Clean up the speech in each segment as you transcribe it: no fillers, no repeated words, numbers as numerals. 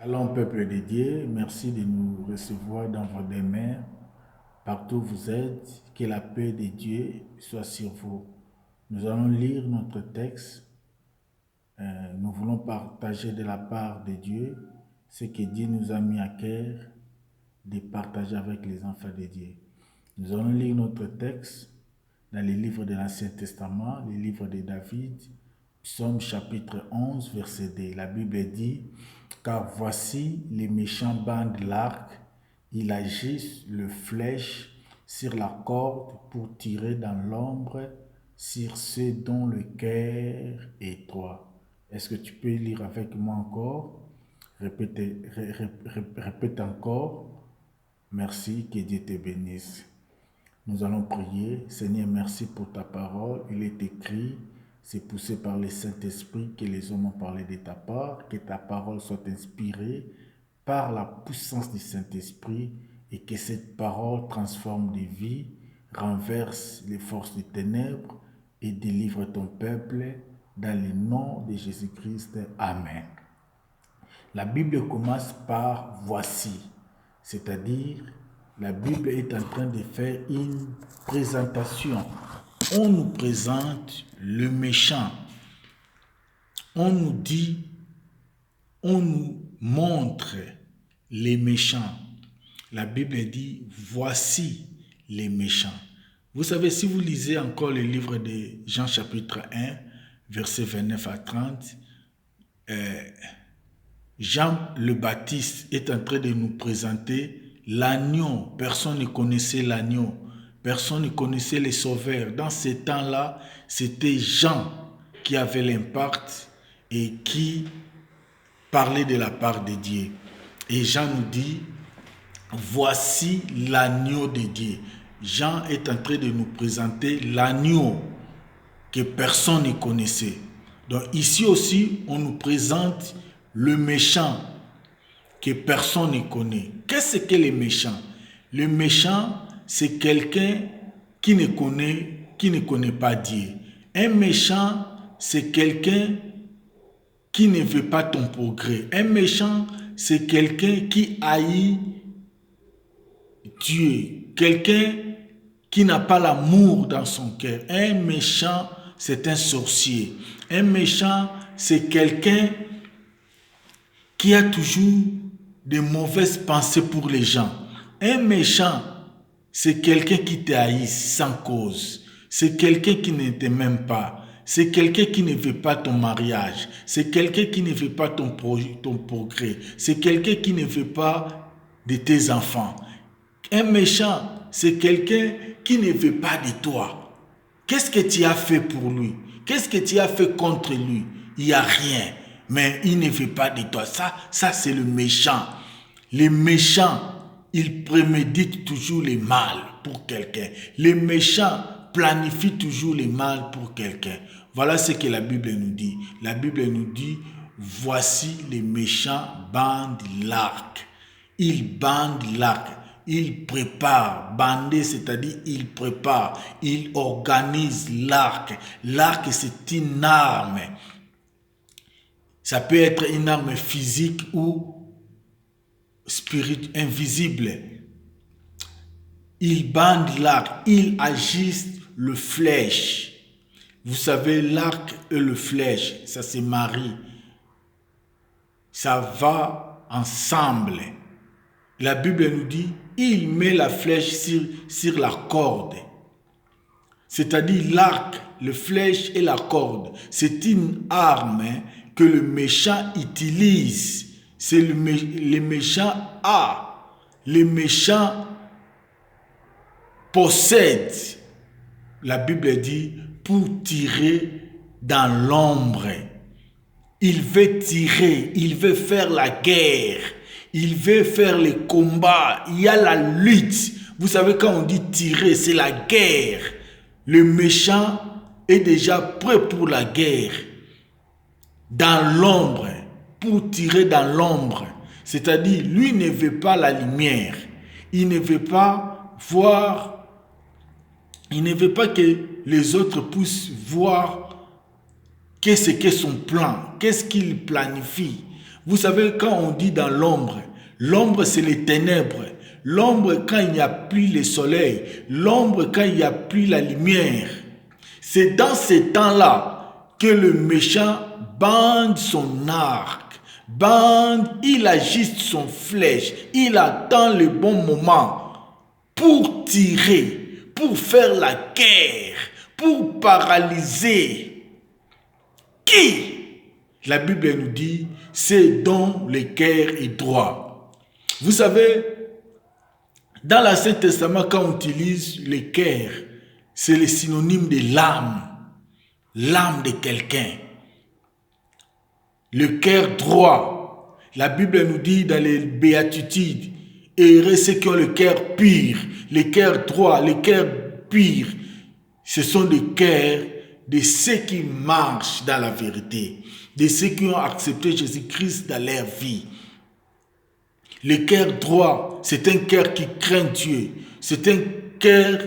Allons, peuple de Dieu, merci de nous recevoir dans vos mains, partout où vous êtes, que la paix de Dieu soit sur vous. Nous allons lire notre texte. Nous voulons partager de la part de Dieu ce que Dieu nous a mis à cœur de partager avec les enfants de Dieu. Nous allons lire notre texte dans les livres de l'Ancien Testament, les livres de David, Psaume chapitre 11, verset 2. La Bible dit: car voici les méchants bandent l'arc, ils agissent le flèche sur la corde pour tirer dans l'ombre sur ceux dont le cœur est étroit. Est-ce que tu peux lire avec moi encore? Répète encore. Merci, que Dieu te bénisse. Nous allons prier. Seigneur, merci pour ta parole. Il est écrit, c'est poussé par le Saint-Esprit que les hommes ont parlé de ta part, que ta parole soit inspirée par la puissance du Saint-Esprit et que cette parole transforme des vies, renverse les forces des ténèbres et délivre ton peuple dans le nom de Jésus-Christ. Amen. La Bible commence par voici, c'est-à-dire la Bible est en train de faire une présentation. On nous présente le méchant. On nous dit, on nous montre les méchants. La Bible dit, voici les méchants. Vous savez, si vous lisez encore le livre de Jean chapitre 1, versets 29 à 30, Jean le Baptiste est en train de nous présenter l'agneau. Personne ne connaissait l'agneau. Personne ne connaissait les sauveurs. Dans ces temps-là, c'était Jean qui avait l'impact et qui parlait de la part de Dieu. Et Jean nous dit, voici l'agneau de Dieu. Jean est en train de nous présenter l'agneau que personne ne connaissait. Donc ici aussi, on nous présente le méchant que personne ne connaît. Qu'est-ce que le méchant? Le méchant, c'est quelqu'un qui ne connaît pas Dieu. Un méchant, c'est quelqu'un qui ne veut pas ton progrès. Un méchant, c'est quelqu'un qui haït Dieu. Quelqu'un qui n'a pas l'amour dans son cœur. Un méchant, c'est un sorcier. Un méchant, c'est quelqu'un qui a toujours de mauvaises pensées pour les gens. Un méchant, c'est quelqu'un qui te haït sans cause. C'est quelqu'un qui ne t'aime pas. C'est quelqu'un qui ne veut pas ton mariage. C'est quelqu'un qui ne veut pas ton progrès. C'est quelqu'un qui ne veut pas de tes enfants. Un méchant, c'est quelqu'un qui ne veut pas de toi. Qu'est-ce que tu as fait pour lui? Qu'est-ce que tu as fait contre lui? Il n'y a rien. Mais il ne veut pas de toi. Ça c'est le méchant. Les méchants, ils préméditent toujours le mal pour quelqu'un. Les méchants planifient toujours le mal pour quelqu'un. Voilà ce que la Bible nous dit. La Bible nous dit, voici les méchants bandent l'arc. Ils bandent l'arc. Ils préparent. Bander, c'est-à-dire ils préparent. Ils organisent l'arc. L'arc, c'est une arme. Ça peut être une arme physique ou spirituelle, invisible. Ils bandent l'arc, ils agissent le flèche. Vous savez, l'arc et le flèche, ça se marie. Ça va ensemble. La Bible nous dit, il met la flèche sur la corde. C'est-à-dire l'arc, le flèche et la corde. C'est une arme que le méchant utilise. C'est le méchant a. Le méchant possède. La Bible dit pour tirer dans l'ombre. Il veut tirer, il veut faire la guerre. Il veut faire les combats. Il y a la lutte. Vous savez, quand on dit tirer, c'est la guerre. Le méchant est déjà prêt pour la guerre. Dans l'ombre, pour tirer dans l'ombre. C'est-à-dire, lui ne veut pas la lumière. Il ne veut pas voir, il ne veut pas que les autres puissent voir qu'est-ce que son plan, qu'est-ce qu'il planifie. Vous savez, quand on dit dans l'ombre, l'ombre c'est les ténèbres. L'ombre quand il n'y a plus le soleil. L'ombre quand il n'y a plus la lumière. C'est dans ces temps-là que le méchant bande son arc. Il ajuste son flèche. Il attend le bon moment pour tirer, pour faire la guerre, pour paralyser. Qui? La Bible nous dit, c'est dont le cœur est droit. Vous savez, dans l'Ancien Testament, quand on utilise le cœur, c'est le synonyme de l'âme. L'âme de quelqu'un. Le cœur droit. La Bible nous dit dans les béatitudes, heureux ceux qui ont le cœur pur, le cœur droit, le cœur pur. Ce sont des cœurs de ceux qui marchent dans la vérité, de ceux qui ont accepté Jésus-Christ dans leur vie. Le cœur droit, c'est un cœur qui craint Dieu. C'est un cœur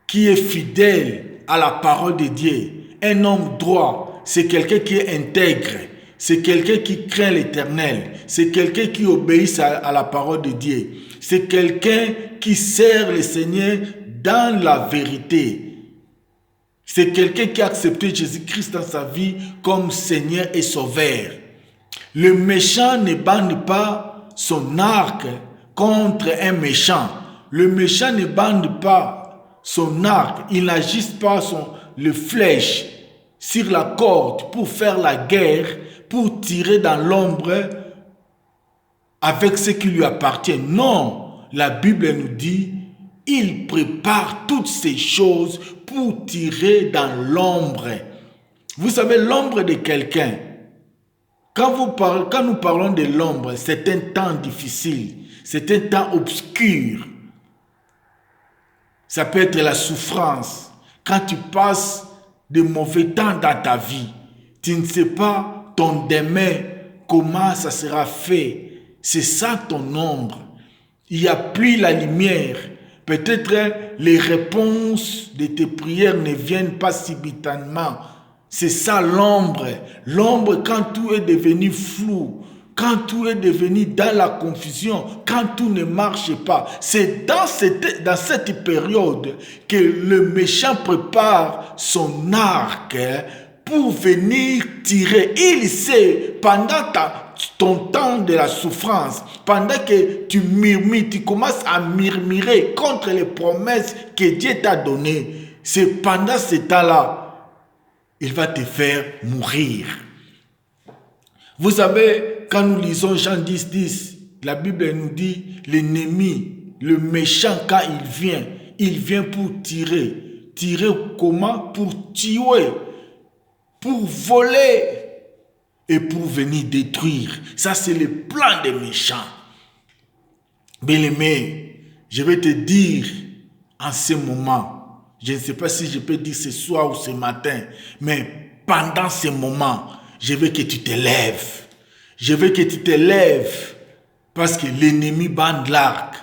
qui est fidèle à la parole de Dieu. Un homme droit, c'est quelqu'un qui est intègre. C'est quelqu'un qui craint l'Éternel. C'est quelqu'un qui obéit à la parole de Dieu. C'est quelqu'un qui sert le Seigneur dans la vérité. C'est quelqu'un qui a accepté Jésus-Christ dans sa vie comme Seigneur et Sauveur. Le méchant ne bande pas son arc contre un méchant. Le méchant ne bande pas son arc. Il n'agite pas le flèche sur la corde pour faire la guerre, pour tirer dans l'ombre avec ce qui lui appartient. Non, la Bible nous dit, il prépare toutes ces choses pour tirer dans l'ombre. Vous savez, l'ombre de quelqu'un, quand nous parlons de l'ombre, c'est un temps difficile, c'est un temps obscur. Ça peut être la souffrance. Quand tu passes de mauvais temps dans ta vie, tu ne sais pas ton demain, comment ça sera fait. C'est ça ton ombre. Il n'y a plus la lumière. Peut-être les réponses de tes prières ne viennent pas subitement. C'est ça l'ombre. L'ombre quand tout est devenu flou, quand tout est devenu dans la confusion, quand tout ne marche pas. C'est dans cette période que le méchant prépare son arc pour venir tirer. Il sait, pendant ton temps de la souffrance, pendant que tu murmures, tu commences à murmurer contre les promesses que Dieu t'a données, c'est pendant ce temps-là, il va te faire mourir. Vous savez, quand nous lisons Jean 10, 10, la Bible nous dit, l'ennemi, le méchant, quand il vient pour tirer. Tirer comment? Pour tuer, pour voler et pour venir détruire. Ça, c'est le plan des méchants. Bien-aimé, je vais te dire en ce moment, je ne sais pas si je peux dire ce soir ou ce matin, mais pendant ce moment, je veux que tu te lèves. Je veux que tu te lèves parce que l'ennemi bande l'arc.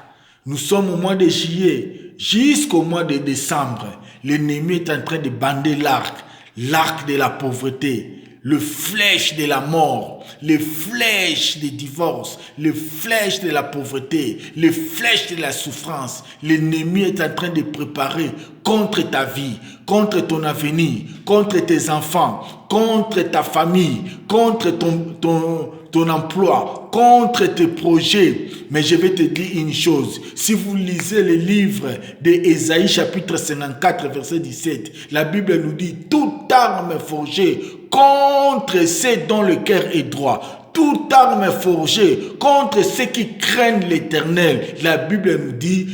Nous sommes au mois de juillet jusqu'au mois de décembre. L'ennemi est en train de bander l'arc. L'arc de la pauvreté, le flèche de la mort, les flèches des divorces, les flèches de la pauvreté, les flèches de la souffrance. L'ennemi est en train de préparer contre ta vie, contre ton avenir, contre tes enfants, contre ta famille, contre ton emploi, contre tes projets. Mais je vais te dire une chose. Si vous lisez le livre d'Ésaïe chapitre 54 verset 17, la Bible nous dit toute arme forgée contre ceux dont le cœur est droit. Toute arme forgée contre ceux qui craignent l'Éternel. La Bible nous dit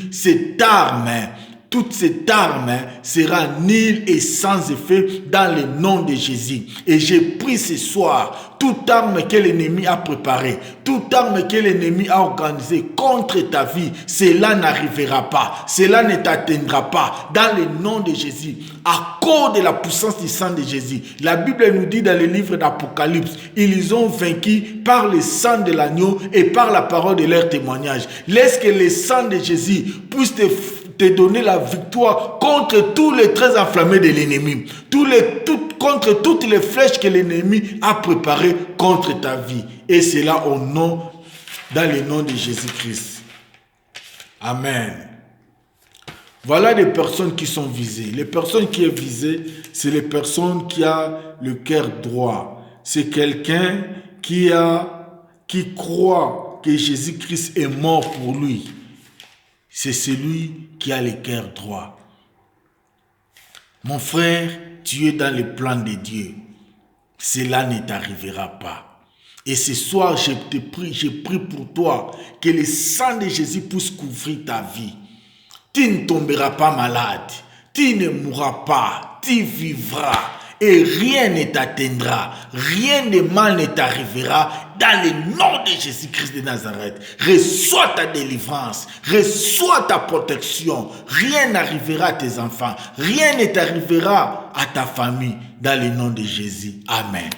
toute cette arme sera nulle et sans effet dans le nom de Jésus. Et j'ai pris ce soir toute arme que l'ennemi a préparée, toute arme que l'ennemi a organisée contre ta vie, cela n'arrivera pas, cela ne t'atteindra pas dans le nom de Jésus. À cause de la puissance du sang de Jésus, la Bible nous dit dans le livre d'Apocalypse, ils ont vaincu par le sang de l'agneau et par la parole de leur témoignage. Laisse que le sang de Jésus puisse te donner la victoire contre tous les traits enflammés de l'ennemi, contre toutes les flèches que l'ennemi a préparées parler contre ta vie. Et c'est là dans le nom de Jésus-Christ. Amen. Voilà des personnes qui sont visées. Les personnes qui sont visées, c'est les personnes qui ont le cœur droit. C'est quelqu'un qui croit que Jésus-Christ est mort pour lui. C'est celui qui a le cœur droit. Mon frère, tu es dans le plan de Dieu. Cela ne t'arrivera pas. Et ce soir, je prie pour toi que le sang de Jésus puisse couvrir ta vie. Tu ne tomberas pas malade. Tu ne mourras pas. Tu vivras. Et rien ne t'atteindra. Rien de mal ne t'arrivera. Dans le nom de Jésus-Christ de Nazareth. Reçois ta délivrance. Reçois ta protection. Rien n'arrivera à tes enfants. Rien ne t'arrivera à ta famille. Dans le nom de Jésus. Amen.